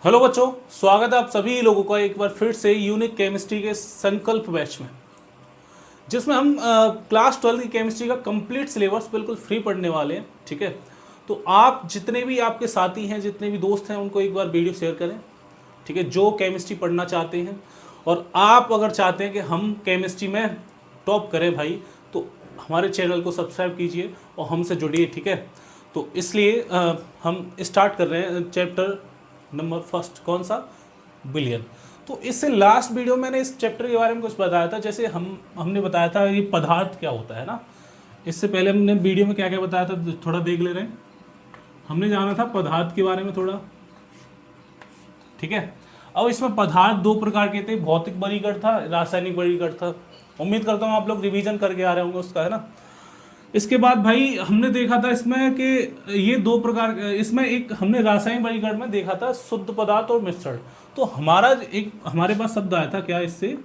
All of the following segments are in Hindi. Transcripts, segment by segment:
हेलो बच्चों, स्वागत है आप सभी लोगों का एक बार फिर से यूनिक केमिस्ट्री के संकल्प बैच में, जिसमें हम क्लास 12 की केमिस्ट्री का कंप्लीट सिलेबस बिल्कुल फ्री पढ़ने वाले हैं। ठीक है, तो आप जितने भी आपके साथी हैं, जितने भी दोस्त हैं, उनको एक बार वीडियो शेयर करें। ठीक है, जो केमिस्ट्री पढ़ना चाहते हैं और आप अगर चाहते हैं कि हम केमिस्ट्री में टॉप करें भाई, तो हमारे चैनल को सब्सक्राइब कीजिए और हमसे जुड़िए। ठीक है, तो इसलिए हम स्टार्ट कर रहे हैं चैप्टर नंबर फर्स्ट। कौन सा? बिलियन। तो इससे लास्ट वीडियो मैंने इस चैप्टर के बारे में कुछ बताया था, जैसे हमने बताया था ये पदार्थ क्या होता है ना। इससे पहले हमने वीडियो में क्या क्या बताया था, थोड़ा देख ले रहे हैं। हमने जाना था पदार्थ के बारे में थोड़ा। ठीक है, अब इसमें पदार्थ दो प्रकार के थे, भौतिक वर्गीकरण था, रासायनिक वर्गीकरण था। उम्मीद करता हूँ आप लोग रिवीजन करके आ रहे होंगे उसका, है ना। इसके बाद भाई हमने देखा था इसमें कि ये दो प्रकार, इसमें एक हमने रासायनिक वर्गीकरण में देखा था शुद्ध पदार्थ और मिश्रण। तो हमारे पास शब्द आया था क्या इससे?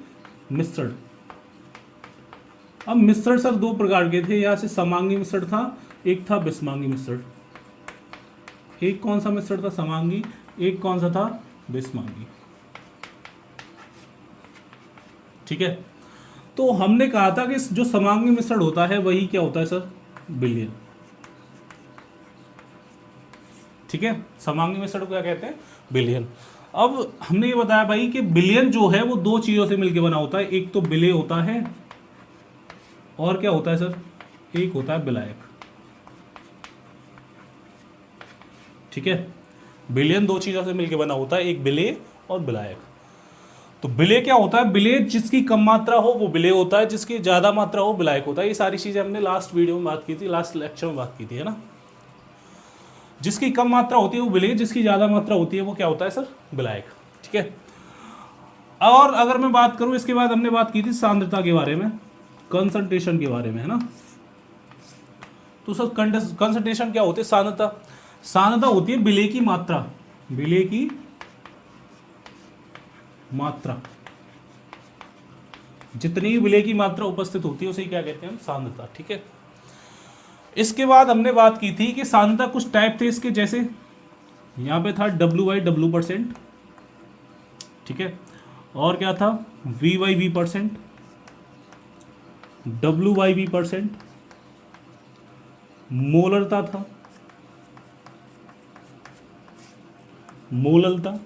मिश्रण। अब मिश्रण सर दो प्रकार के थे, यहाँ से समांगी मिश्रण था, एक था विषमांगी मिश्रण। एक कौन सा मिश्रण था? समांगी। एक कौन सा था? विषमांगी। ठीक है, तो हमने कहा था कि जो समांगी मिश्रण होता है वही क्या होता है सर? विलयन। ठीक है, समांगी मिश्रण को क्या कहते हैं? विलयन। अब हमने ये बताया भाई कि विलयन जो है वो दो चीजों से मिलकर बना होता है, एक तो विलेय होता है और क्या होता है सर? एक होता है विलायक। ठीक है, विलयन दो चीजों से मिलकर बना होता है, एक विलेय और विलायक। तो विलेय क्या होता है? विलेय जिसकी कम मात्रा हो वो विलेय होता है, जिसकी ज्यादा मात्रा हो विलायक होता है। ये सारी चीजें हमने लास्ट वीडियो में बात की थी, लास्ट लेक्चर में बात की थी, है ना। जिसकी कम मात्रा होती है वो विलेय, जिसकी ज्यादा मात्रा होती है वो क्या होता है सर? विलायक। ठीक है, और अगर मैं बात करूं इसके बाद हमने बात की थी सांद्रता के बारे में, कंसंट्रेशन के बारे में, है ना। तो सर कंसंट्रेशन क्या होती है? सांद्रता। सांद्रता होती है विलेय की मात्रा, विलेय की मात्रा। जितनी विलेय की मात्रा उपस्थित होती है उसे क्या कहते हैं हम? सांद्रता। ठीक है, इसके बाद हमने बात की थी कि सांद्रता कुछ टाइप थे इसके, जैसे यहां पे था W/W%। ठीक है, और क्या था? V/V%, W/V%, मोलरता था, मोललता।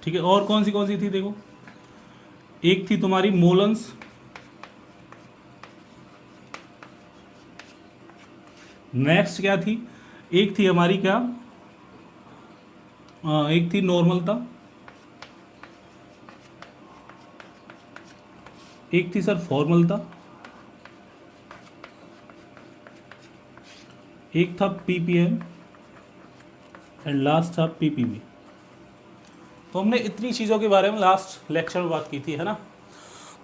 ठीक है, और कौन सी थी देखो, एक थी तुम्हारी मोलंस, नेक्स्ट क्या थी? एक थी हमारी क्या, एक थी नॉर्मलता, एक थी सर फॉर्मलता, एक था ppm एंड लास्ट था ppb। तो हमने इतनी चीज़ों के बारे में लास्ट लेक्चर में बात की थी, है ना।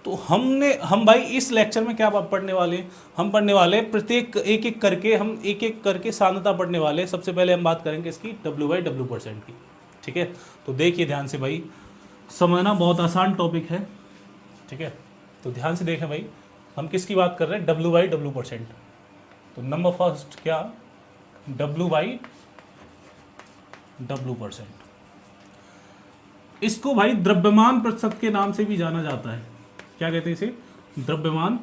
तो हम भाई इस लेक्चर में क्या पढ़ने वाले हैं? हम पढ़ने वाले हैं प्रत्येक एक एक करके सांद्रता पढ़ने वाले हैं। सबसे पहले हम बात करेंगे इसकी W/W% की। ठीक है, तो देखिए ध्यान से भाई, समझना बहुत आसान टॉपिक है। ठीक है, तो ध्यान से देखें भाई, हम किसकी बात कर रहे हैं? W/W%। तो नंबर फर्स्ट क्या? W/W%। इसको भाई द्रव्यमान प्रतिशत के नाम से भी जाना जाता है। क्या कहते हैं इसे? द्रव्यमान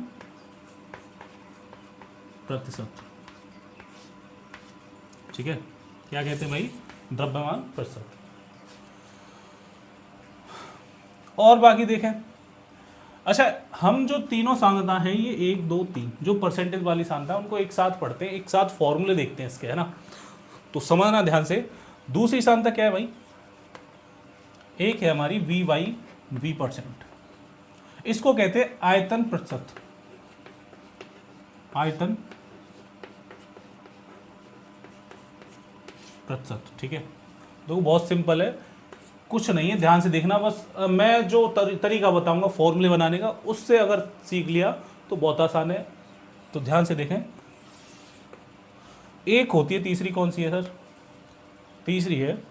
प्रतिशत। ठीक है, क्या कहते हैं भाई? द्रव्यमान प्रतिशत। और बाकी देखें, अच्छा, हम जो तीनों सांद्रता हैं, ये 1 2 3 जो परसेंटेज वाली सांद्रता है, उनको एक साथ पढ़ते हैं, एक साथ फॉर्मूले देखते हैं इसके, है ना। तो समझना ध्यान से। दूसरी सांद्रता क्या है भाई? एक है हमारी V/V%। इसको कहते हैं आयतन प्रतिशत। आयतन प्रतिशत। ठीक है, तो बहुत सिंपल है, कुछ नहीं है, ध्यान से देखना बस। मैं जो तरीका बताऊंगा फॉर्मूले बनाने का, उससे अगर सीख लिया तो बहुत आसान है। तो ध्यान से देखें, एक होती है, तीसरी कौन सी है सर? तीसरी है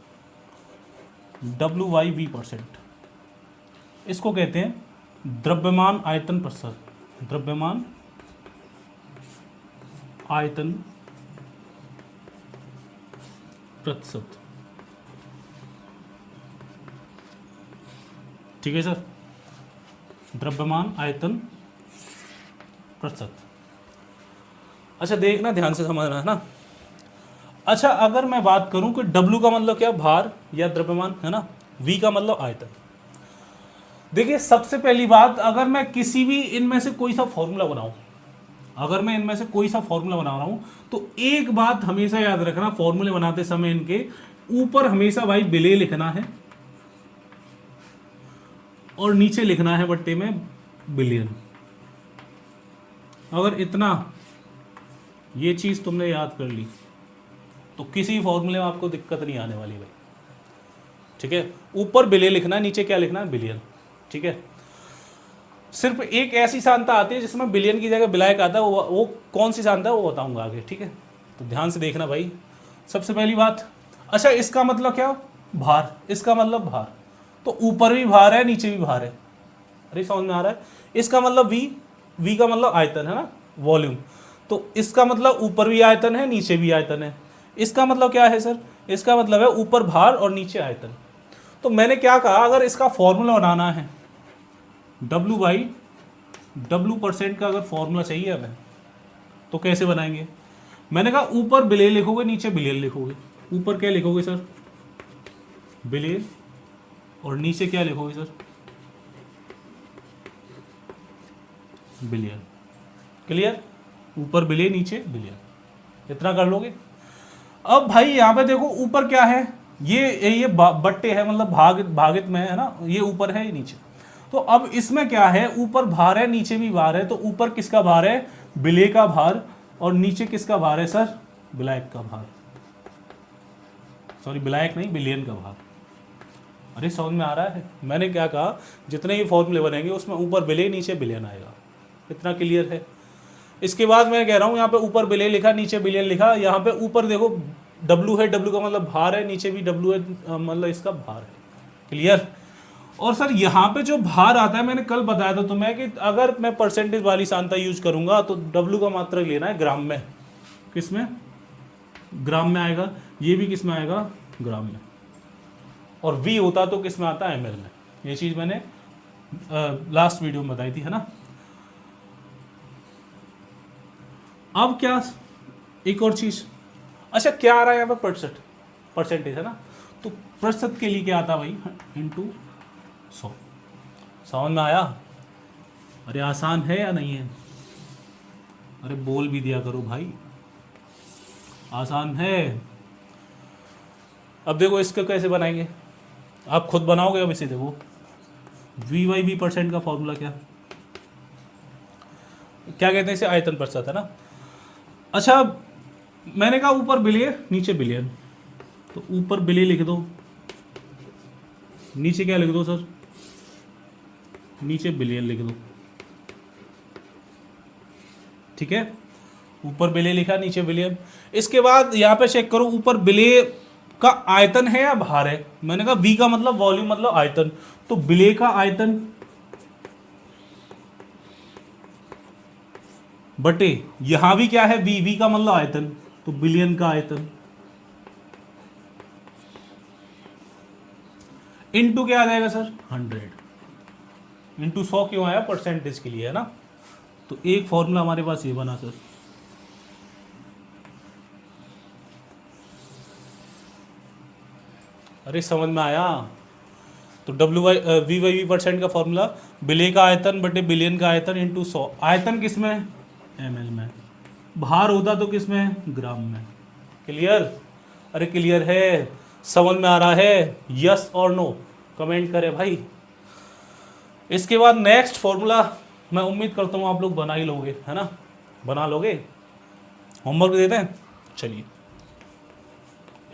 W/V%। इसको कहते हैं द्रव्यमान आयतन प्रतिशत। द्रव्यमान आयतन प्रतिशत। ठीक है सर, द्रव्यमान आयतन प्रतिशत। अच्छा देखना, ध्यान से समझना है ना। अच्छा अगर मैं बात करूं कि W का मतलब क्या, भार या द्रव्यमान है ना, V का मतलब आयतन। देखिए सबसे पहली बात, अगर मैं किसी भी इनमें से कोई सा फॉर्मूला बनाऊं, अगर मैं इनमें से कोई सा फॉर्मूला बना रहा हूं, तो एक बात हमेशा याद रखना, फॉर्मूले बनाते समय इनके ऊपर हमेशा भाई बिले लिखना है और नीचे लिखना है बट्टे में बिलियन। अगर इतना ये चीज तुमने याद कर ली तो किसी फॉर्मूले में आपको दिक्कत नहीं आने वाली भाई। ठीक है, ऊपर बिले लिखना है, नीचे क्या लिखना है, बिलियन। ठीक है, सिर्फ एक ऐसी सांता आती है जिसमें बिलियन की जगह बिलायक आता है, वो कौन सी सांता है वो बताऊंगा आगे। ठीक है, तो ध्यान से देखना भाई। सबसे पहली बात, अच्छा इसका मतलब क्या, भार, इसका मतलब भार, तो ऊपर भी भार है नीचे भी भार है। अरे समझ में आ रहा है। इसका मतलब वी का मतलब आयतन है ना, वॉल्यूम, तो इसका मतलब ऊपर भी आयतन है नीचे भी आयतन है। इसका मतलब क्या है सर, इसका मतलब है ऊपर भार और नीचे आयतन। तो मैंने क्या कहा, अगर इसका फॉर्मूला बनाना है W/W% का अगर फॉर्मूला चाहिए हमें तो कैसे बनाएंगे। मैंने कहा ऊपर बिलियन लिखोगे नीचे बिलियन लिखोगे। ऊपर क्या लिखोगे सर, बिलियन, और नीचे क्या लिखोगे सर, बिलियन। क्लियर, ऊपर बिलियन नीचे बिलियन, इतना कर लोगे। अब भाई यहाँ पे देखो ऊपर क्या है, ये बट्टे है, मतलब भागित में है ना, ये ऊपर है ये नीचे। तो अब इसमें क्या है, ऊपर भार है नीचे भी भार है, तो ऊपर किसका भार है, बिले का भार, और नीचे किसका भार है सर, बिलायक का भार। सॉरी बिलायक नहीं, बिलियन का भार। अरे समझ में आ रहा है, मैंने क्या कहा, जितने भी फॉर्मूले बनेंगे उसमें ऊपर बिले नीचे बिलियन आएगा। इतना क्लियर है। इसके बाद मैं कह रहा हूँ यहाँ पे ऊपर बिले लिखा नीचे बिलियन लिखा, यहाँ पे ऊपर देखो W है, W का मतलब भार है, नीचे भी W है, मतलब इसका भार है। क्लियर। और सर यहाँ पे जो भार आता है, मैंने कल बताया था तुम्हें कि अगर मैं परसेंटेज वाली सांता यूज करूंगा तो W का मात्रक लेना है ग्राम में। किस में, ग्राम में आएगा। ये भी किस में आएगा, ग्राम में। और V होता तो किस में आता है, ml में। ये चीज मैंने लास्ट वीडियो में बताई थी, है ना। अब क्या, एक और चीज, अच्छा क्या आ रहा है यहाँ पे, परसेंटेज है ना, तो प्रतिशत के लिए क्या आता है भाई, इंटू 100। समझ में आया। अरे आसान है या नहीं है, अरे बोल भी दिया करो भाई, आसान है। अब देखो इसको कैसे बनाएंगे, आप खुद बनाओगे। अब इसे देखो, V/V% का फॉर्मूला क्या कहते हैं इसे, आयतन प्रतिशत है ना। अच्छा मैंने कहा ऊपर बिलियन नीचे बिलियन, तो ऊपर बिलियन लिख दो, नीचे क्या लिख दो सर, नीचे बिलियन लिख दो। ठीक है, ऊपर बिलियन लिखा नीचे बिलियन। इसके बाद यहाँ पे चेक करो, ऊपर बिलियन का आयतन है या भार है। मैंने कहा V का मतलब वॉल्यूम मतलब आयतन, तो बिलियन का आयतन बटे यहां भी क्या है, V का मतलब आयतन, तो बिलियन का आयतन, इनटू क्या आ जाएगा सर, 100। इनटू 100 क्यों आया, परसेंटेज के लिए है ना। तो एक फॉर्मूला हमारे पास ये बना सर। अरे समझ में आया। तो V/V% का फॉर्मूला, बिले का आयतन बटे बिलियन का आयतन इंटू 100। आयतन किस में, ml में। भार होता तो किस में, ग्राम में। क्लियर। अरे क्लियर है, समझ में आ रहा है, यस और नो कमेंट करें भाई। इसके बाद नेक्स्ट फॉर्मूला मैं उम्मीद करता हूँ आप लोग बना ही लोगे, है ना, बना लोगे। होमवर्क देते हैं, चलिए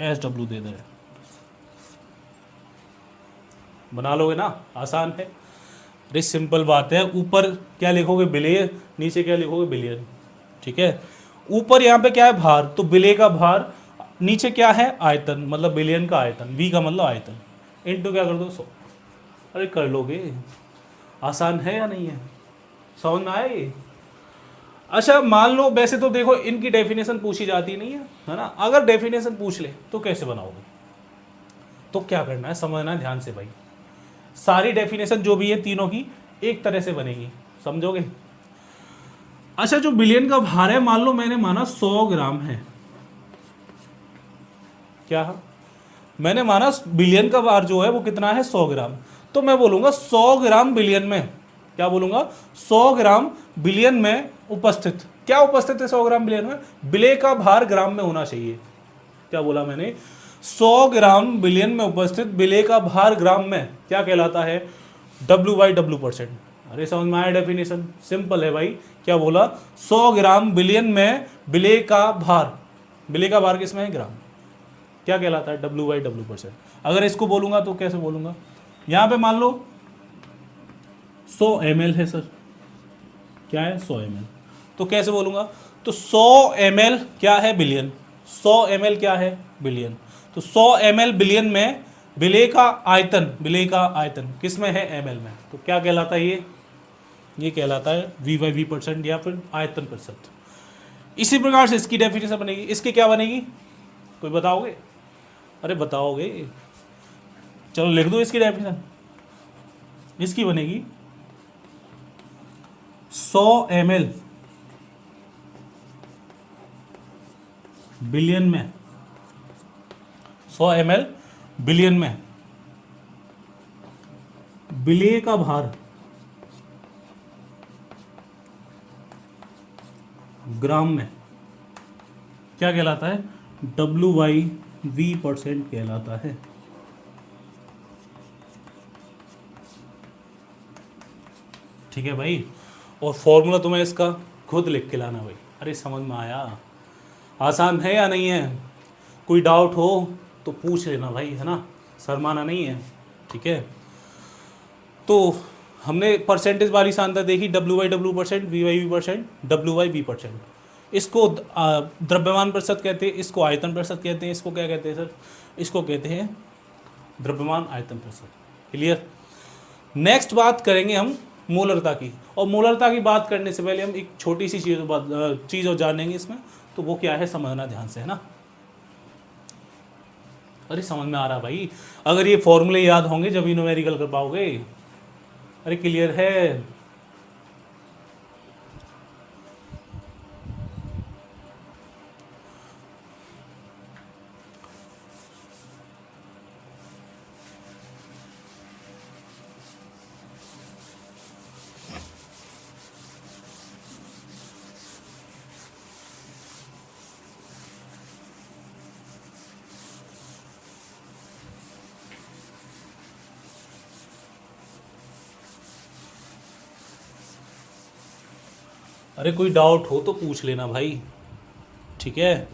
SW दे दे, बना लोगे ना, आसान है। अरे सिंपल बात है, ऊपर क्या लिखोगे, बिलियन, नीचे क्या लिखोगे, बिलियन। ठीक है, ऊपर यहाँ पे क्या है, भार, तो बिले का भार, नीचे क्या है, आयतन, मतलब बिलियन का आयतन, V का मतलब आयतन, इनटू क्या कर दो, 100। अरे कर लोगे, आसान है या नहीं है, समझ में आया ये। अच्छा मान लो, वैसे तो देखो इनकी डेफिनेशन पूछी जाती नहीं है ना, अगर डेफिनेशन पूछ ले तो कैसे बनाओगे? तो क्या करना है, समझना है ध्यान से भाई। सारी डेफिनेशन जो भी है तीनों की एक तरह से बनेगी, समझोगे? अच्छा, जो बिलियन का भार है, मान लो मैंने माना 100 ग्राम है। क्या है? मैंने माना बिलियन का भार जो है वो कितना है, 100 ग्राम। तो मैं बोलूंगा 100 ग्राम बिलियन में, क्या बोलूंगा, 100 ग्राम बिलियन में उपस्थित, क्या उपस्थित है 100 ग्राम बिलियन में? विलेय का भार ग्राम में होना चाहिए। क्या बोला मैंने? 100 ग्राम बिलियन में उपस्थित विलेय का भार ग्राम में क्या कहलाता है? W/W%। अरे समझ में आया डेफिनेशन? सिंपल है भाई। क्या बोला? 100 ग्राम बिलियन में विलेय का भार, विलेय का भार किसमें है? ग्राम। क्या कहलाता है? W/W%। अगर इसको बोलूंगा तो कैसे बोलूंगा? यहां पे मान लो 100 ml है सर, क्या है? 100 ml। तो कैसे बोलूंगा? तो 100 ml क्या है? बिलियन। 100 ml क्या है? बिलियन। तो 100 ml बिलियन में विलेय का आयतन, विलेय का आयतन किस में है? ml में। तो क्या कहलाता है ये कहलाता है V/V% या फिर आयतन प्रतिशत। इसी प्रकार से इसकी डेफिनेशन बनेगी। इसकी क्या बनेगी, कोई बताओगे? अरे बताओगे, चलो लिख दो इसकी डेफिनेशन। इसकी बनेगी 100 ml बिलियन में, 100 ml बिलियन में विलेय का भार ग्राम में क्या कहलाता है? W/V% कहलाता है। ठीक है भाई, और फॉर्मूला तुम्हें इसका खुद लिख के लाना भाई। अरे समझ में आया? आसान है या नहीं है? कोई डाउट हो तो पूछ लेना भाई, है ना, शर्माना नहीं है। ठीक है, तो हमने परसेंटेज वाली सांद्रता देखी, W/W%, V/V%, W/V%। इसको द्रव्यमान प्रतिशत कहते हैं, इसको आयतन प्रतिशत कहते हैं, इसको क्या कहते हैं सर? इसको कहते हैं द्रव्यमान आयतन प्रतिशत। क्लियर? नेक्स्ट बात करेंगे हम मोलरता की, और मोलरता की बात करने से पहले हम एक छोटी सी चीज़ और जानेंगे इसमें, तो वो क्या है, समझना ध्यान से, है ना। अरे समझ में आ रहा भाई? अगर ये फॉर्मूले याद होंगे जब ही न्यूमेरिकल कर पाओगे। अरे क्लियर है? अरे कोई डाउट हो तो पूछ लेना भाई, ठीक है।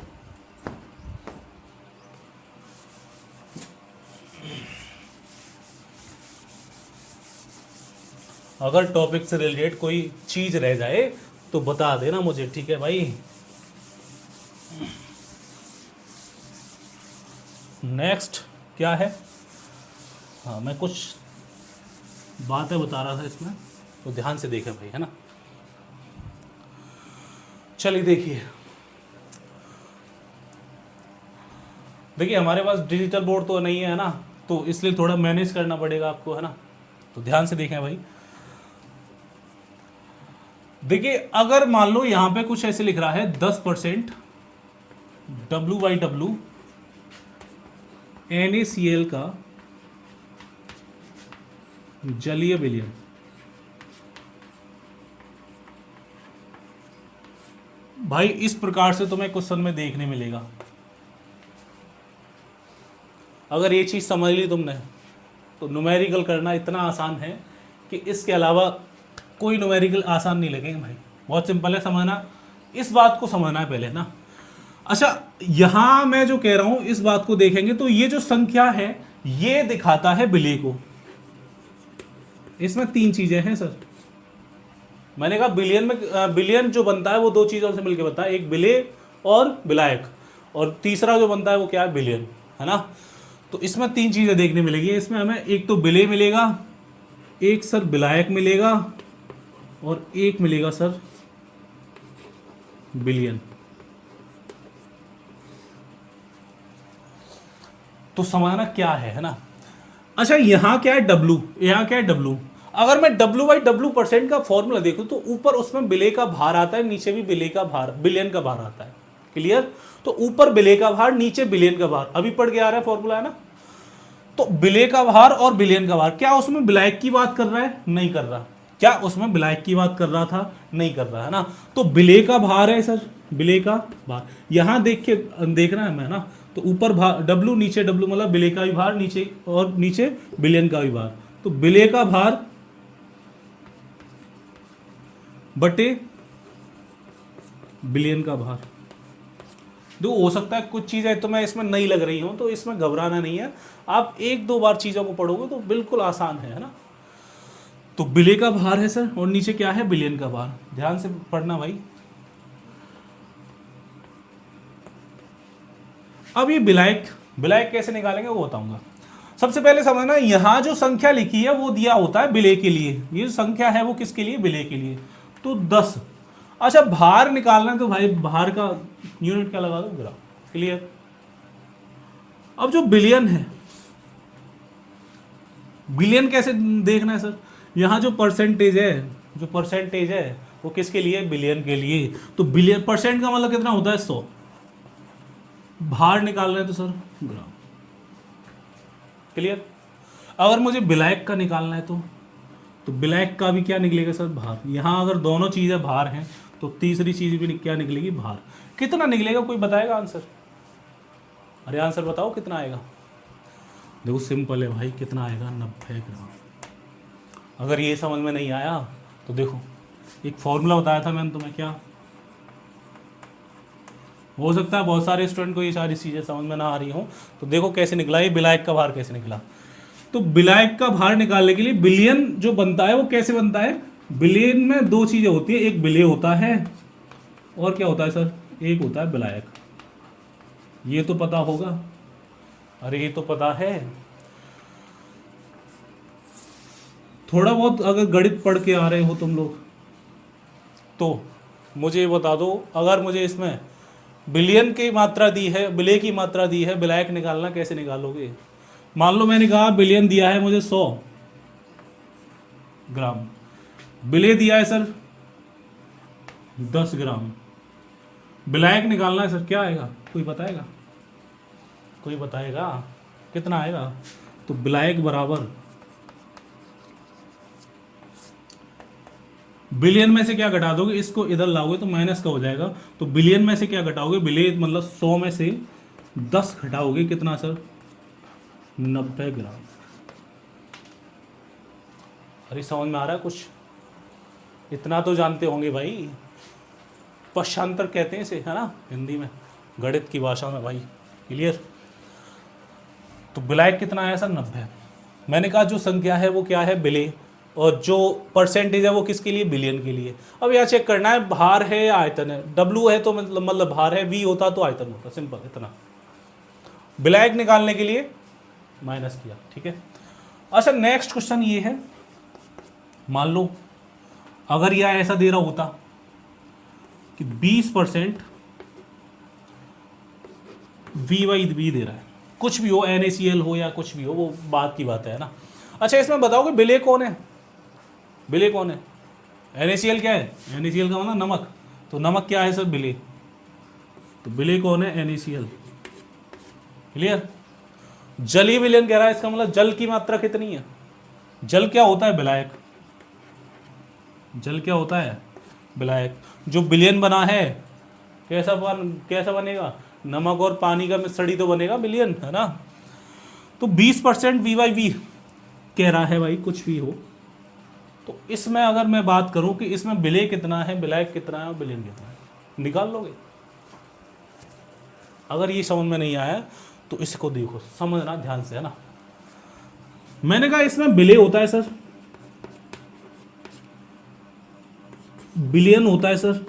अगर टॉपिक से रिलेटेड कोई चीज रह जाए तो बता देना मुझे, ठीक है भाई। नेक्स्ट क्या है? हाँ, मैं कुछ बातें बता रहा था इसमें, तो ध्यान से देखें भाई, है ना। चलिए देखिए, हमारे पास डिजिटल बोर्ड तो नहीं है ना, तो इसलिए थोड़ा मैनेज करना पड़ेगा आपको, है ना। तो ध्यान से देखें भाई। देखिए, अगर मान लो यहां पे कुछ ऐसे लिख रहा है 10% W/W NaCl का जलीय विलयन, भाई इस प्रकार से तुम्हें क्वेश्चन में देखने मिलेगा। अगर ये चीज समझ ली तुमने तो न्यूमेरिकल करना इतना आसान है कि इसके अलावा कोई न्यूमेरिकल आसान नहीं लगेगा भाई। बहुत सिंपल है, समझना, इस बात को समझना है पहले ना। अच्छा, यहां मैं जो कह रहा हूं इस बात को देखेंगे तो ये जो संख्या है ये दिखाता है विलेय को। इसमें 3 चीजें हैं सर। मैंने कहा बिलियन में, बिलियन जो बनता है वो 2 चीजों से मिलकर बनता है, एक विलेय और विलायक, और तीसरा जो बनता है वो क्या है, बिलियन, है ना। तो इसमें 3 चीजें देखने मिलेगी। इसमें हमें एक तो विलेय मिलेगा, एक सर विलायक मिलेगा, और एक मिलेगा सर बिलियन। तो समझना क्या है ना। अच्छा यहाँ क्या है W, यहाँ क्या है W। अगर मैं W/W परसेंट का फॉर्मूला देखूं तो ऊपर उसमें बिले का भार आता है, नीचे भी बिले का भार, बिलियन का भार आता है। क्लियर। तो ऊपर बिले का भार, नीचे बिलियन का भार, अभी पढ़ के आ रहा है फॉर्मूला है ना। तो बिले का भार और बिलियन का भार, क्या उसमें बिलायक की बात कर रहा है? नहीं कर रहा। क्या उसमें बिलायक की बात कर रहा था? नहीं कर रहा है ना। तो बिले का भार है सर, बिले का भार यहां देख के देखना है मैं ना। तो ऊपर भार W, नीचे W, मतलब बिले का भी भार, नीचे और नीचे बिलियन का भी भार। तो बिले का भार बटे बिलियन का भार। दो हो सकता है कुछ चीजें तो मैं इसमें नहीं लग रही हूं, तो इसमें घबराना नहीं है। आप एक दो बार चीजों को पढ़ोगे तो बिल्कुल आसान है ना। तो बिले का भार है सर, और नीचे क्या है? बिलियन का भार। ध्यान से पढ़ना भाई। अब ये बिलायक, बिलायक कैसे निकालेंगे वो बताऊंगा। सबसे पहले समझना, यहां जो संख्या लिखी है वो दिया होता है बिले के लिए। ये जो संख्या है वो किसके लिए? बिले के लिए। तो 10। अच्छा भार निकालना है तो भाई भार का यूनिट क्या लगा दो? ग्राम। क्लियर। अब जो बिलियन है, बिलियन कैसे देखना है सर? यहां जो परसेंटेज है, जो परसेंटेज है वो किसके लिए? बिलियन के लिए। तो बिलियन परसेंट का मतलब कितना होता है? 100। भार निकाल रहे हैं तो सर ग्राम। क्लियर। अगर मुझे बिलायक का निकालना है तो बिलायक का भी क्या निकलेगा सर? भार। यहां अगर दोनों चीजें भार हैं तो तीसरी चीज भी क्या निकलेगी? भार। कितना निकलेगा? कोई बताएगा आंसर? अरे आंसर बताओ कितना आएगा। देखो सिंपल है भाई, कितना आएगा? 90 ग्राम। अगर ये समझ में नहीं आया तो देखो, एक फॉर्मूला बताया था मैंने तुम्हें, क्या हो सकता है बहुत सारे स्टूडेंट को ये सारी चीज़ें समझ में ना आ रही हो। तो देखो कैसे निकला ये बिलायक का भार, कैसे निकला। तो बिलायक का भार निकालने के लिए बिलियन जो बनता है वो कैसे बनता है? बिलियन में दो चीज़ें होती है, एक बिले होता है और क्या होता है सर? एक होता है बिलायक। ये तो पता होगा। अरे ये तो पता है। थोड़ा बहुत अगर गणित पढ़ के आ रहे हो तुम लोग तो मुझे बता दो, अगर मुझे इसमें बिलियन की मात्रा दी है, बिले की मात्रा दी है, बिलायक निकालना कैसे निकालोगे? मान लो मैंने कहा बिलियन दिया है मुझे 100 ग्राम, बिले दिया है सर 10 ग्राम, बिलायक निकालना है सर, क्या आएगा? कोई बताएगा? कोई बताएगा कितना आएगा? तो बिलायक बराबर बिलियन में से क्या घटा दोगे? इसको इधर लाओगे तो माइनस का हो जाएगा। तो बिलियन में से क्या घटाओगे? बिले मतलब 100 में से 10 घटाओगे, कितना सर? 90 ग्राम। अरे समझ में आ रहा है कुछ? इतना तो जानते होंगे भाई, पश्चांतर कहते हैं इसे, है ना हिंदी में, गणित की भाषा में भाई। क्लियर। तो बिलायक कितना आया सर? 90। मैंने कहा जो संख्या है वो क्या है? बिले, और जो परसेंटेज है वो किसके लिए? बिलियन के लिए। अब यहाँ चेक करना है भार है या आयतन है। W है तो मतलब भार है, V होता तो आयतन होता, सिंपल इतना। बिलायक निकालने के लिए माइनस किया, ठीक है। अच्छा नेक्स्ट क्वेश्चन ये है, मान लो अगर यह ऐसा दे रहा होता कि 20% V/V दे रहा है, कुछ भी हो, NaCl हो या कुछ भी हो, वो बात की बात है ना। अच्छा इसमें बताओगे बिले कौन है? बिले कौन है? NaCl क्या है? NaCl का मतलब नमक। तो नमक क्या है सर? बिले। तो बिले कौन है? NaCl। क्लियर। जलीय विलयन कह रहा है, इसका मतलब जल की मात्रा कितनी है? जल क्या होता है? बिलायक। जल क्या होता है? बिलायक। जो बिलियन बना है कैसा बनेगा? नमक और पानी का मिश्रण तो बनेगा बिलियन, है ना। तो 20% V/V कह रहा है भाई, कुछ भी हो। तो इसमें अगर मैं बात करूं कि इसमें बिले कितना है, बिलायक कितना है और बिलियन कितना है, निकाल लोगे? अगर ये समझ में नहीं आया तो इसको देखो, समझना ध्यान से, है ना। मैंने कहा इसमें बिले होता है सर, बिलियन होता है सर,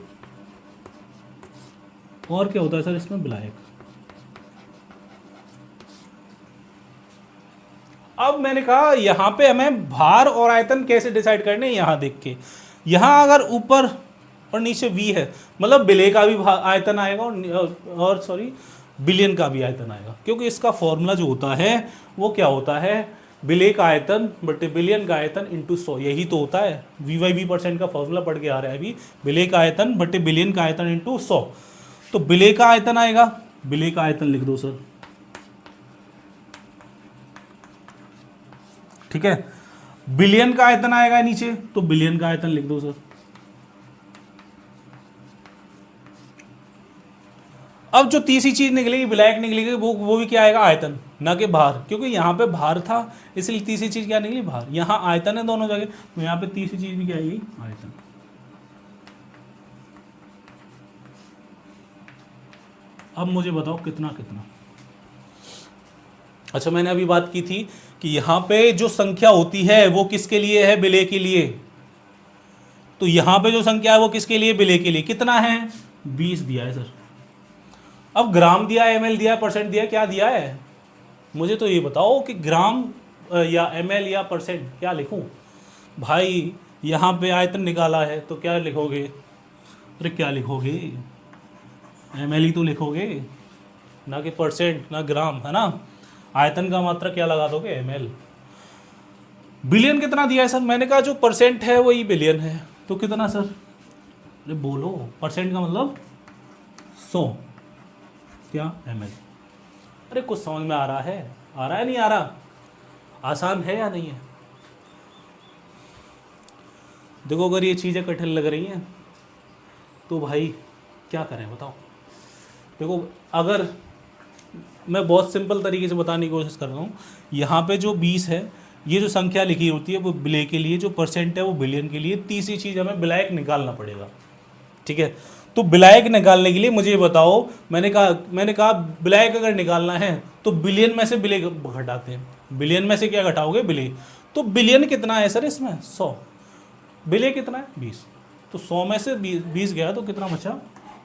और क्या होता है सर? इसमें बिलायक। अब मैंने कहा यहां पे हमें भार और आयतन कैसे डिसाइड करने हैं, यहां देख के। यहां अगर ऊपर और नीचे v है, मतलब विलेय का भी आयतन आएगा और सॉरी बिलियन का भी आयतन आएगा, क्योंकि इसका फॉर्मूला जो होता है वो क्या होता है, विलेय का आयतन बटे बिलियन का आयतन इंटू 100, यही तो होता है। v/v% का फॉर्मूला पढ़ के आ रहा है अभी, विलेय का आयतन बटे बिलियन का आयतन इंटू 100। तो विलेय का आयतन आएगा, विलेय का आयतन लिख दो सर, ठीक है। बिलियन का आयतन आएगा नीचे, तो बिलियन का आयतन लिख दो सर। अब जो तीसरी चीज निकलेगी, विलायक निकलेगी, वो भी क्या आएगा, आयतन, ना कि भार, क्योंकि यहाँ पे भार था इसलिए तीसरी चीज क्या निकली, भार। यहाँ आयतन है दोनों जगह, तो यहाँ पे तीसरी चीज भी क्या आएगी, आयतन। अब मुझे बताओ कितना कितना। अच्छा, मैंने अभी बात की थी कि यहाँ पे जो संख्या होती है वो किसके लिए है, विलेय के लिए। तो यहाँ पे जो संख्या है वो किसके लिए, विलेय के लिए। कितना है, 20 दिया है सर। अब ग्राम दिया है, ml दिया है, परसेंट दिया है, क्या दिया है, मुझे तो ये बताओ कि ग्राम या ml या परसेंट क्या लिखूं भाई। यहाँ पे आयतन निकाला है तो क्या लिखोगे, अरे क्या लिखोगे, ml ही तो लिखोगे, ना कि परसेंट ना ग्राम, है ना। आयतन का मात्रा क्या लगा दोगे, ml। बिलियन कितना दिया है सर, मैंने कहा जो परसेंट है वही बिलियन है, तो कितना सर, अरे बोलो, परसेंट का मतलब 100, क्या ml। अरे कुछ समझ में आ रहा है, नहीं आ रहा, आसान है या नहीं है। देखो अगर ये चीज़ें कठिन लग रही हैं तो भाई क्या करें बताओ। देखो अगर मैं बहुत सिंपल तरीके से बताने की कोशिश कर रहा हूँ, यहाँ पे जो 20 है, ये जो संख्या लिखी होती है वो विलेय के लिए, जो परसेंट है वो बिलियन के लिए। तीसरी चीज़ हमें विलायक निकालना पड़ेगा, ठीक है। तो विलायक निकालने के लिए मुझे ये बताओ, मैंने कहा विलायक अगर निकालना है तो बिलियन में से विलेय घटाते हैं। बिलियन में से क्या घटाओगे, विलेय। तो बिलियन कितना है सर इसमें, 100। विलेय कितना है, 20। तो 100 में से 20 गया तो कितना बचा,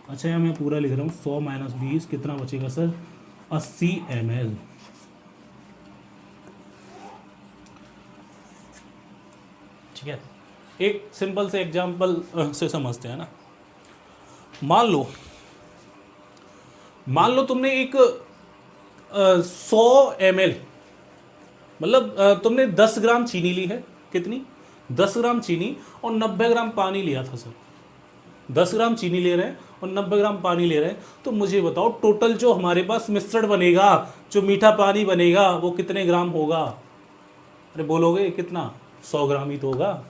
अच्छा यहाँ मैं पूरा लिख रहा हूँ, 100 माइनस 20 कितना बचेगा सर, 80 ml। ठीक है, एक सिंपल से एग्जांपल से समझते हैं ना। मान लो तुमने एक 100 ml, मतलब तुमने 10 ग्राम चीनी ली है, कितनी, 10 ग्राम चीनी और 90 ग्राम पानी लिया था सर। 10 ग्राम चीनी ले रहे हैं और 90 ग्राम पानी ले रहे हैं, तो मुझे बताओ टोटल जो हमारे पास मिश्रण बनेगा, जो मीठा पानी बनेगा वो कितने ग्राम होगा। अरे बोलोगे कितना, 100 ग्राम ही तो होगा।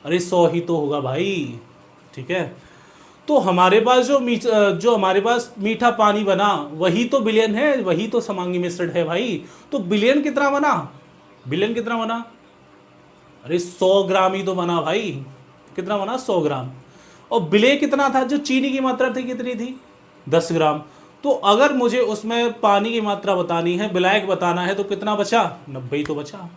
अरे 100 ही तो होगा भाई, ठीक है। तो हमारे पास जो हमारे पास मीठा पानी बना वही तो बिलियन है, वही तो समांगी मिश्रण है भाई। तो बिलियन कितना बना, बिलियन कितना बना, अरे 100 ग्राम ही तो बना भाई। कितना बना, 100 ग्राम। और विलेय कितना था, जो चीनी की मात्रा थी कितनी थी, 10 ग्राम। तो अगर मुझे उसमें पानी की मात्रा बतानी है, विलायक बताना है, तो कितना बचा, 90 ही तो बचा।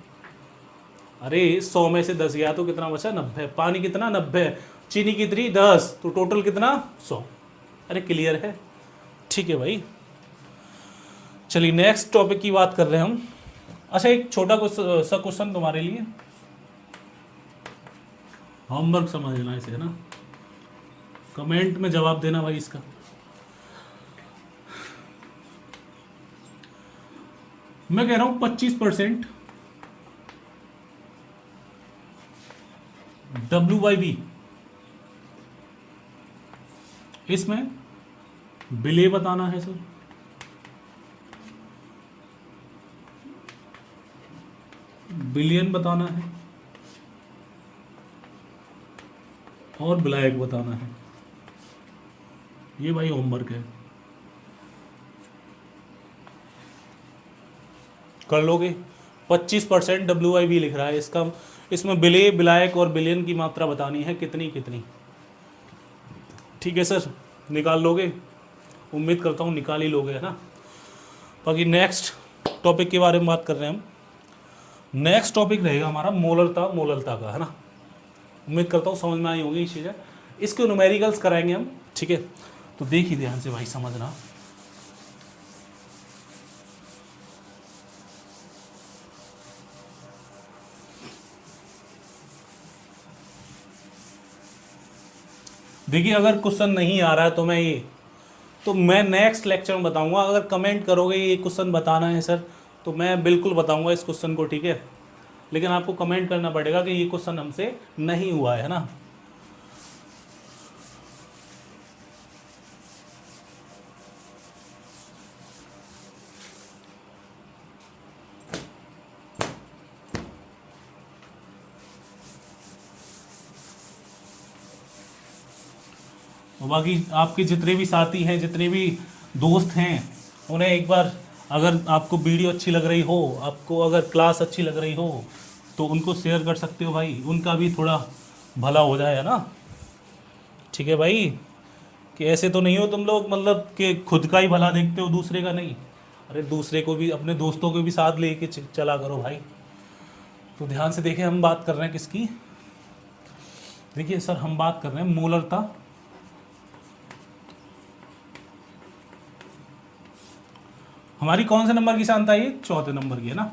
अरे 100 में से 10 गया तो कितना बचा, 90। पानी कितना, 90। चीनी कितनी, 10, तो टोटल कितना, 100। अरे क्लियर है, ठीक है भाई। चलिए नेक्स्ट टॉपिक की बात कर रहे हैं हम। अच्छा एक छोटा सा क्वेश्चन तुम्हारे लिए, होमवर्क समझ लेना इसे, है ना, कमेंट में जवाब देना भाई इसका। मैं कह रहा हूं 25% W/V, इसमें विलेय बताना है सर, बिलियन बताना है और विलायक बताना है। ये भाई होमवर्क है, कर लोगे। 25% W/V लिख रहा है, इसमें विलेय, विलायक और बिलियन की मात्रा बतानी है, कितनी कितनी। ठीक है सर, निकाल लोगे, उम्मीद करता हूँ निकाल ही लोगे, है ना। बाकी नेक्स्ट टॉपिक के बारे में बात कर रहे हैं हम। नेक्स्ट टॉपिक रहेगा हमारा मोलरता का, है ना। उम्मीद करता हूँ समझ में आई होगी ये चीज़ें। इसके न्यूमेरिकल्स कराएंगे हम, ठीक है। तो देखिए ध्यान से भाई, समझना। देखिए अगर क्वेश्चन नहीं आ रहा है तो मैं नेक्स्ट लेक्चर में बताऊंगा। अगर कमेंट करोगे ये क्वेश्चन बताना है सर, तो मैं बिल्कुल बताऊंगा इस क्वेश्चन को, ठीक है। लेकिन आपको कमेंट करना पड़ेगा कि ये क्वेश्चन हमसे नहीं हुआ है ना। और बाकी आपके जितने भी साथी हैं, जितने भी दोस्त हैं, उन्हें एक बार, अगर आपको वीडियो अच्छी लग रही हो, आपको अगर क्लास अच्छी लग रही हो, तो उनको शेयर कर सकते हो भाई, उनका भी थोड़ा भला हो जाए, है ना। ठीक है भाई, कि ऐसे तो नहीं हो तुम लोग, मतलब कि खुद का ही भला देखते हो, दूसरे का नहीं। अरे दूसरे को भी, अपने दोस्तों को भी साथ लेके चला करो भाई। तो ध्यान से देखें, हम बात कर रहे हैं किसकी। देखिए सर, हम बात कर रहे हैं मोलरता। हमारी कौन से नंबर की सांता है ये? चौथे नंबर की है ना।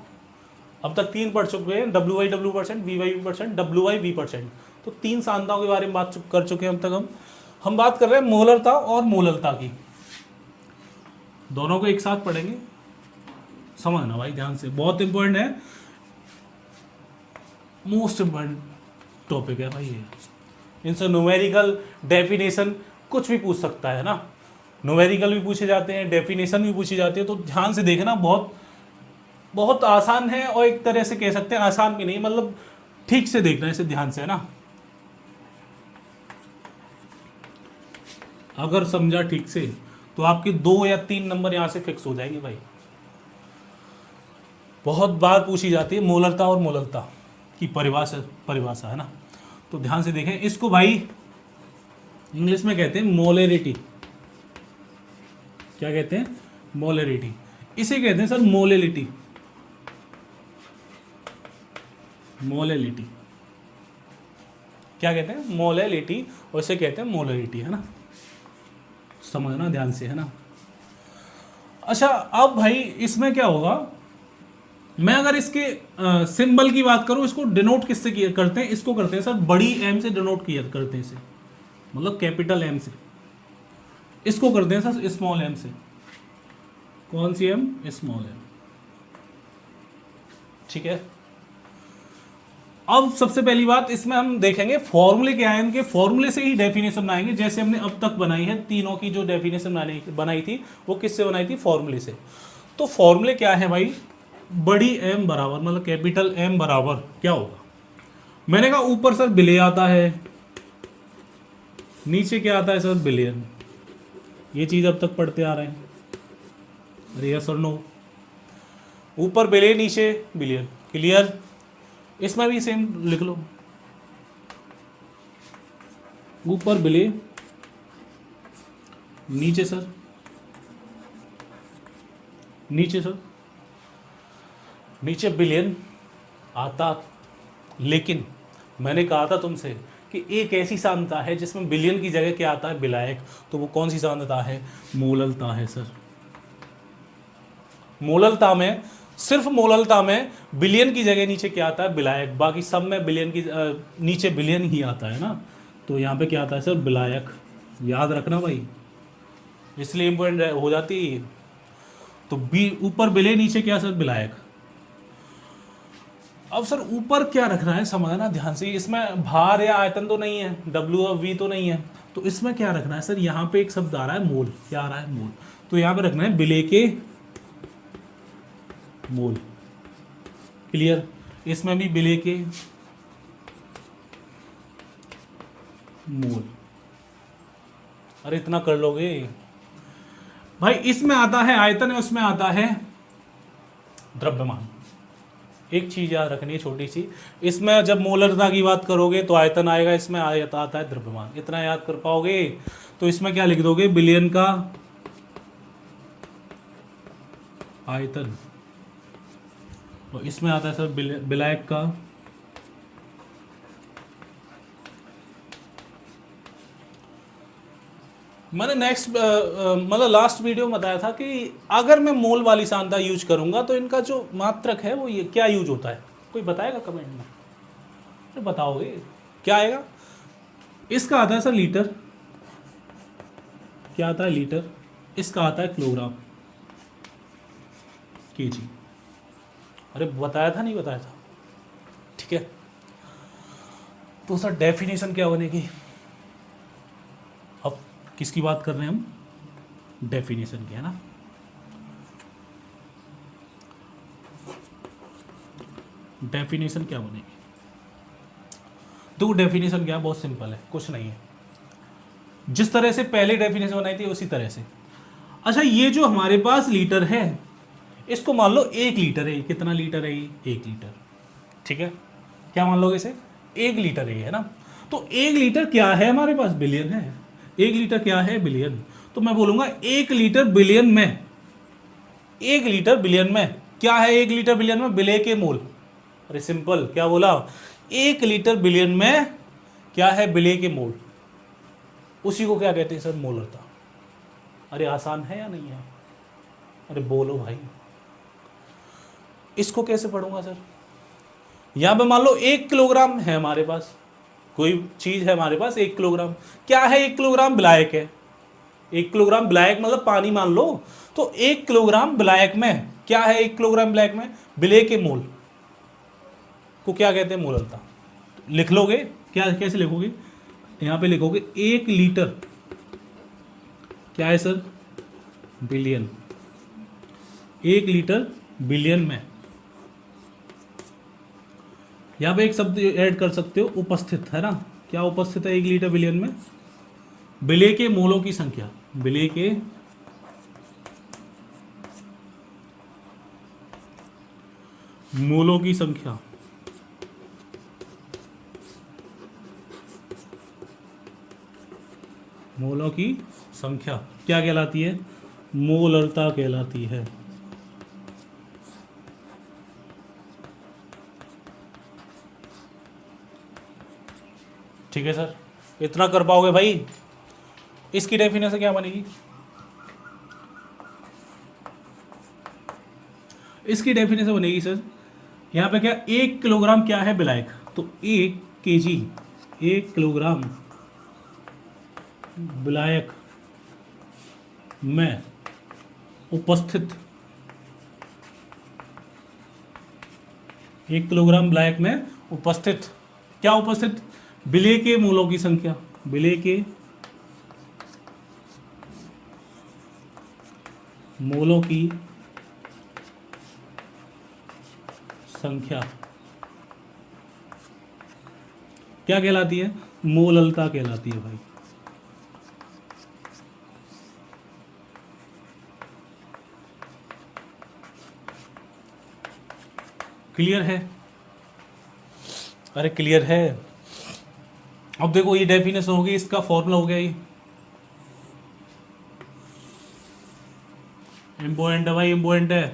अब तक 3 पढ़ चुके हैं, W Y W percent, V Y V percent, W Y V percent. तो 3 सांताओं के बारे में बात कर चुके हैं अब तक। हम बात कर रहे हैं मोलरता और मोललता की। दोनों को एक साथ पढ़ेंगे, समझना भाई ध्यान से, बहुत इंपॉर्टेंट है, मोस्ट इंपॉर्टेंट टॉपिक है भाई ये। इनसे न्यूमेरिकल, डेफिनेशन कुछ भी पूछ सकता है ना। न्यूमेरिकल भी पूछे जाते हैं, डेफिनेशन भी पूछी जाती है। तो ध्यान से देखना, बहुत बहुत आसान है, और एक तरह से कह सकते हैं आसान भी नहीं, मतलब ठीक से देखना इसे ध्यान से, है ना। अगर समझा ठीक से तो आपके 2 या 3 नंबर यहां से फिक्स हो जाएगी भाई। बहुत बार पूछी जाती है मोलरता और मोललता की परिभाषा, है ना। तो ध्यान से देखें इसको भाई, इंग्लिश में कहते हैं मोलरिटी। क्या कहते हैं? मोलरिटी। इसे कहते हैं सर मोलेलिटी। मोलेलिटी क्या कहते हैं? मोलेलिटी। और इसे कहते हैं मोलरिटी, है ना। समझना ध्यान से, है ना। अच्छा, अब भाई इसमें क्या होगा, मैं अगर इसके सिंबल की बात करूं, इसको डिनोट किससे किया करते हैं? इसको करते हैं सर बड़ी एम से डिनोट किया करते हैं इसे, मतलब कैपिटल एम से। इसको करते हैं सर स्मॉल एम से। कौन सी एम? Small M. ठीक है। अब सबसे पहली बात इसमें हम देखेंगे फॉर्मूले क्या है इनके। फॉर्मूले से ही डेफिनेशन बनाएंगे, जैसे हमने अब तक बनाई है। तीनों की जो डेफिनेशन बनाई थी वो किससे बनाई थी? फॉर्मूले से। तो फॉर्मूले क्या है भाई? बड़ी एम बराबर, मतलब कैपिटल एम बराबर क्या होगा? मैंने कहा ऊपर सर बिलियन आता है, नीचे क्या आता है सर? बिलियन। ये चीज अब तक पढ़ते आ रहे हैं। अरे यस और नो? ऊपर बिलियन, नीचे बिलियन। क्लियर? इसमें भी सेम लिख लो, ऊपर बिलियन, नीचे सर, नीचे सर, नीचे बिलियन आता। लेकिन मैंने कहा था तुमसे कि एक ऐसी सांता है जिसमें बिलियन की जगह क्या आता है? विलायक। तो वो कौन सी सांता है? मोललता है सर। मोललता में, सिर्फ मोललता में बिलियन की जगह नीचे क्या आता है? विलायक। बाकी सब में बिलियन की नीचे बिलियन ही आता है ना। तो यहाँ पे क्या आता है सर? विलायक। याद रखना भाई, इसलिए इम्पोर्टेंट हो जाती है। तो बी ऊपर बिलियन, नीचे क्या सर? विलायक। अब सर ऊपर क्या रखना है, समझना ध्यान से। इसमें भार या आयतन तो नहीं है, डब्ल्यू और वी तो नहीं है। तो इसमें क्या रखना है सर? यहाँ पे एक शब्द आ रहा है मोल। क्या आ रहा है? मोल। तो यहाँ पे रखना है विलेय के मोल। क्लियर? इसमें भी विलेय के मोल। अरे इतना कर लोगे भाई। इसमें आता है आयतन है, उसमें आता है द्रव्यमान। एक चीज याद रखनी है छोटी सी, इसमें जब मोलरता की बात करोगे तो आयतन आएगा, इसमें आता है द्रव्यमान। इतना याद कर पाओगे तो इसमें क्या लिख दोगे? बिलियन का आयतन, और इसमें आता है सर विलायक का मैंने नेक्स्ट मतलब लास्ट वीडियो में बताया था कि अगर मैं मोल वाली सांता यूज करूंगा तो इनका जो मात्रक है वो ये क्या यूज होता है? कोई बताएगा कमेंट में? तो बताओगे क्या आएगा? इसका आता है सर लीटर, क्या आता है लीटर, इसका आता है किलोग्राम केजी। अरे बताया था नहीं बताया था, ठीक है। तो सर डेफिनेशन क्या बनेगी, अब किसकी बात कर रहे हैं हम, डेफिनेशन की, है ना। डेफिनेशन क्या बनेगी, तो डेफिनेशन क्या है, बहुत सिंपल है, कुछ नहीं है, जिस तरह से पहले डेफिनेशन बनाई थी उसी तरह से। अच्छा, ये जो हमारे पास लीटर है, इसको मान लो 1 लीटर है। कितना लीटर है ये, 1 लीटर, ठीक है। क्या मान लोगे इसे, 1 लीटर है ना। तो 1 लीटर क्या है हमारे पास, बिलियन है। 1 लीटर क्या है, बिलियन। तो मैं बोलूंगा 1 लीटर बिलियन में, 1 लीटर बिलियन में क्या है, 1 लीटर बिलियन में विलेय के मोल। अरे सिंपल, क्या बोला, 1 लीटर बिलियन में क्या है, विलेय के मोल। उसी को क्या कहते हैं सर, मोलरता। अरे आसान है या नहीं है, अरे बोलो भाई। इसको कैसे पढ़ूंगा सर, यहां पे मान लो 1 किलोग्राम है हमारे पास, कोई चीज है हमारे पास 1 किलोग्राम। क्या है, 1 किलोग्राम विलायक है। 1 किलोग्राम विलायक मतलब पानी मान लो। तो 1 किलोग्राम विलायक में क्या है, 1 किलोग्राम विलायक में विलेय के मोल को क्या कहते हैं, मोलरता। लिख लोगे क्या, कैसे लिखोगे, यहां पे लिखोगे 1 लीटर क्या है सर, बिलियन। 1 लीटर बिलियन में, यहां पे एक शब्द ऐड कर सकते हो, उपस्थित, है ना। क्या उपस्थित है 1 लीटर बिलियन में, विलेय के मोलों की संख्या, विलेय के मोलों की संख्या। मोलों की संख्या क्या कहलाती है, मोलरता कहलाती है। ठीक है सर, इतना कर पाओगे भाई। इसकी डेफिनेशन क्या बनेगी, इसकी डेफिनेशन बनेगी सर, यहां पे क्या, 1 किलोग्राम क्या है विलायक, तो 1 केजी, 1 किलोग्राम विलायक में उपस्थित, 1 किलोग्राम विलायक में उपस्थित, क्या उपस्थित, विलेय के मोलों की संख्या, विलेय के मोलों की संख्या क्या कहलाती है, मोललता कहलाती है भाई। क्लियर है, अरे क्लियर है। अब देखो ये डेफिनेशन होगी, इसका फॉर्मूला हो गया ये, इम्पोर्टेंट है भाई, इम्पोर्टेंट है,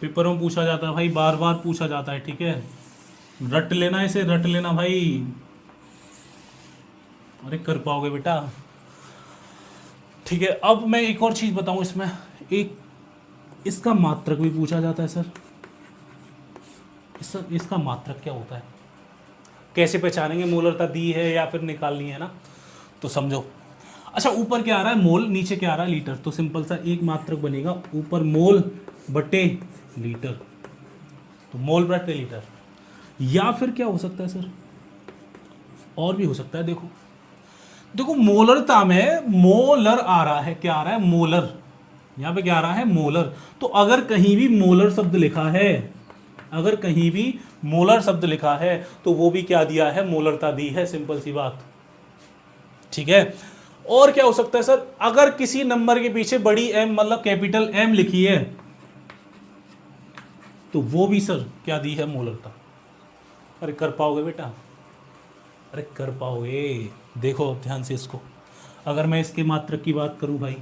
पेपरों में पूछा जाता है भाई, बार बार पूछा जाता है, ठीक है। रट लेना इसे, रट लेना भाई। अरे कर पाओगे बेटा, ठीक है। अब मैं एक और चीज बताऊं इसमें, एक इसका मात्रक भी पूछा जाता है सर। इसका मात्रक क्या होता है, कैसे पहचानेंगे मोलरता दी है या फिर निकालनी है ना, तो समझो। अच्छा, ऊपर क्या आ रहा है मोल, नीचे क्या आ रहा है लीटर, तो सिंपल सा एक मात्रक बनेगा, ऊपर मोल बटे लीटर, तो मोल बटे लीटर। या फिर क्या हो सकता है सर, और भी हो सकता है। देखो देखो मोलरता में मोलर आ रहा है, क्या आ रहा है, मोलर, यहां पे क्या आ रहा है, मोलर। तो अगर कहीं भी मोलर शब्द लिखा है, अगर कहीं भी मोलर शब्द लिखा है तो वो भी क्या दिया है, मोलरता दी है, सिंपल सी बात, ठीक है। और क्या हो सकता है सर, अगर किसी नंबर के पीछे बड़ी एम मतलब कैपिटल एम लिखी है तो वो भी सर क्या दी है, मोलरता। अरे कर पाओगे बेटा, अरे कर पाओगे। देखो ध्यान से इसको, अगर मैं इसके मात्रक की बात करूं भाई,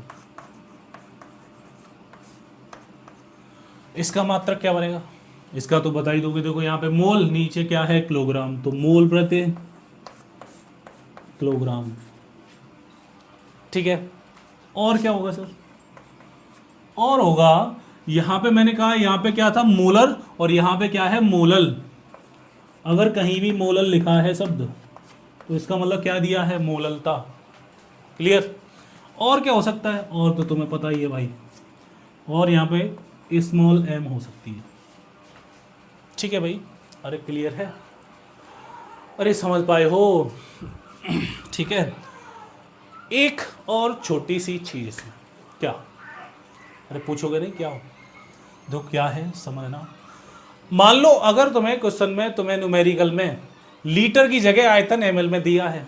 इसका मात्रक क्या बनेगा, इसका तो बता ही दोगे। देखो यहाँ पे मोल, नीचे क्या है, किलोग्राम, तो मोल प्रति किलोग्राम, ठीक है। और क्या होगा सर, और होगा, यहां पे मैंने कहा यहां पे क्या था, मोलर, और यहां पे क्या है, मोलल। अगर कहीं भी मोलल लिखा है शब्द तो इसका मतलब क्या दिया है, मोललता। क्लियर। और क्या हो सकता है, और तो तुम्हें पता ही है भाई, और यहाँ पे स्मॉल एम हो सकती है। ठीक है भाई, अरे क्लियर है, अरे समझ पाए हो। ठीक है, एक और छोटी सी चीज़ इसमें, क्या, अरे पूछोगे नहीं क्या हो, जो क्या है समझना। मान लो अगर तुम्हें क्वेश्चन में, तुम्हें न्यूमेरिकल में लीटर की जगह आयतन एमएल में दिया है,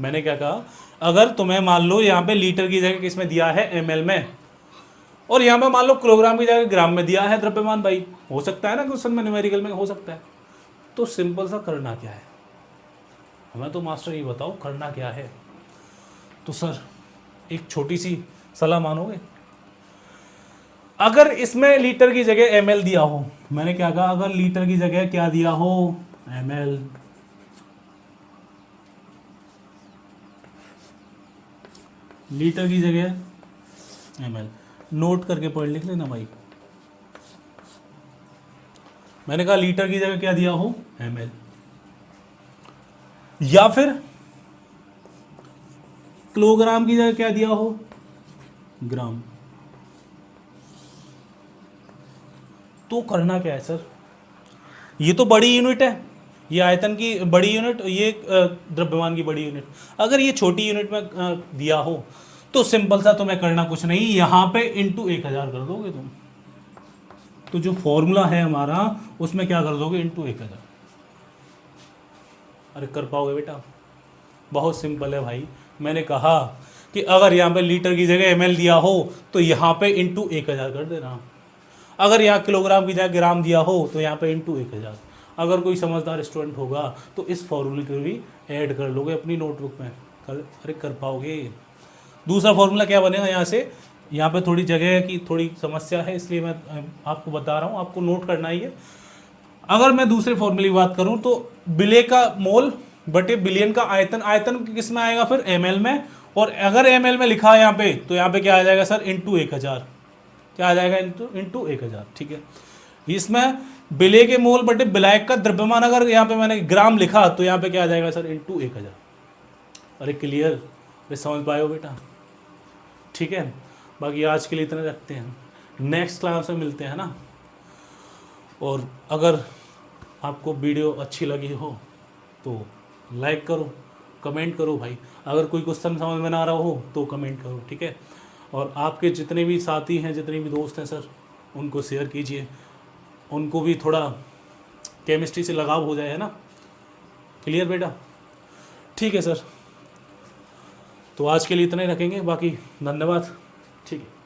मैंने क्या कहा, अगर तुम्हें मान लो यहाँ पे लीटर की जगह किसमें दिया है, एमएल में, और यहाँ पे मान लो किलोग्राम की जगह ग्राम में दिया है द्रव्यमान, भाई हो सकता है ना क्वेश्चन में, न्यूमेरिकल में हो सकता है। तो सिंपल सा करना क्या है, हमें तो मास्टर ये बताओ करना क्या है। तो सर एक छोटी सी सलाह मानोगे, अगर इसमें लीटर की जगह एमएल दिया हो, मैंने क्या कहा, अगर लीटर की जगह क्या दिया हो, एमएल, लीटर की जगह एमएल, नोट करके पॉइंट लिख लेना भाई। मैंने कहा लीटर की जगह क्या दिया हो, एमएल, या फिर किलोग्राम की जगह क्या दिया हो, ग्राम। तो करना क्या है सर, ये तो बड़ी यूनिट है, ये आयतन की बड़ी यूनिट, ये द्रव्यमान की बड़ी यूनिट, अगर ये छोटी यूनिट में दिया हो तो सिंपल सा तुम्हें करना कुछ नहीं, यहां पे इंटू 1000 कर दोगे तुम। तो जो फॉर्मूला है हमारा उसमें क्या कर दोगे, इंटू 1000। अरे कर पाओगे बेटा, बहुत सिंपल है भाई। मैंने कहा कि अगर यहाँ पे लीटर की जगह एमएल दिया हो तो यहाँ पे इंटू 1000 कर देना, अगर यहाँ किलोग्राम की जगह ग्राम दिया हो तो यहाँ पे इंटू 1000। अगर कोई समझदार स्टूडेंट होगा तो इस फॉर्मूले को भी ऐड कर लोगे अपनी नोटबुक में, अरे कर पाओगे। दूसरा फॉर्मूला क्या बनेगा, यहाँ से, यहाँ पे थोड़ी जगह की थोड़ी समस्या है इसलिए मैं आपको बता रहा हूँ, आपको नोट करना ही है। अगर मैं दूसरे फॉर्मूले की बात करूँ तो बिले का मोल बटे बिलियन का आयतन, आयतन किस में आएगा फिर, एमएल में, और अगर एमएल में लिखा है यहाँ पे तो यहाँ पे क्या आ जाएगा सर, इंटू 1000, क्या आ जाएगा, इंटू 1000। ठीक है, इसमें बिले के मोल बटे बिलायक का द्रव्यमान, अगर यहाँ पे मैंने ग्राम लिखा तो यहाँ पे क्या आ जाएगा सर, इंटू 1000। अरे क्लियर, अरे समझ पाए हो बेटा। ठीक है, बाकी आज के लिए इतना रखते हैं, नेक्स्ट क्लास में मिलते हैं ना। और अगर आपको वीडियो अच्छी लगी हो तो लाइक करो, कमेंट करो भाई, अगर कोई क्वेश्चन समझ में ना आ रहा हो तो कमेंट करो। ठीक है, और आपके जितने भी साथी हैं, जितने भी दोस्त हैं सर, उनको शेयर कीजिए, उनको भी थोड़ा केमिस्ट्री से लगाव हो जाए, है ना। क्लियर बेटा, ठीक है सर, तो आज के लिए इतना ही रखेंगे, बाकी धन्यवाद। ठीक है।